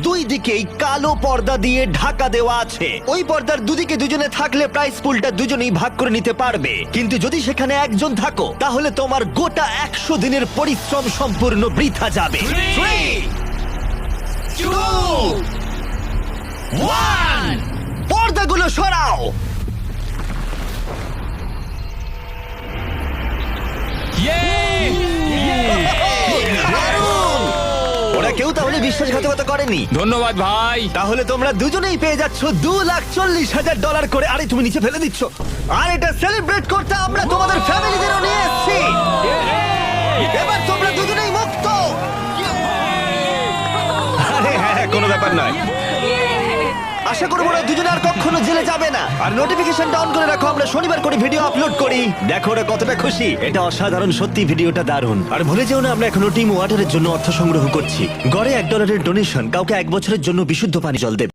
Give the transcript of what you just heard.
দুই দিকেই কালো পর্দা দিয়ে ঢাকা দেওয়া আছে। ওই পর্দার দুদিকে দুজনে থাকলে প্রাইস পুলটা দুজনেই ভাগ করে নিতে পারবে, কিন্তু যদি সেখানে একজন থাকো তাহলে তোমার গোটা 100 দিনের পরিশ্রম সম্পূর্ণ বৃথা যাবে। 3, 2, 1, পর্দাগুলো সরাও। দারুণ! ওরা কেউ তাহলে বিশ্বাসঘাতকতা করেনি। ধন্যবাদ ভাই। তাহলে তোমরা দুজনেই পেয়ে যাচ্ছ $2,40,000 করে। আরে তুমি নিচে ফেলে দিচ্ছ। আর এটা সেলিব্রেট করতে আমরা তোমাদের ফ্যামিলিদেরও নিয়ে এসেছি। এবার তোমরা দুজনেই মুক্ত। আরে হ্যাঁ, কোনো ব্যাপার নয়। আশা করবো ওরা দুজনে আর কখনো জেলে যাবে না। আর নোটিফিকেশনটা অন করে রাখো, আমরা শনিবার করে ভিডিও আপলোড করি। দেখো ওরা কতটা খুশি। এটা অসাধারণ, সত্যি ভিডিওটা দারুণ। আর ভুলে যেও না, আমরা এখনো টিম ওয়াটারের জন্য অর্থ সংগ্রহ করছি। গড়ে $1 ডোনেশন কাউকে 1 বছরের জন্য বিশুদ্ধ পানি জল দেবে।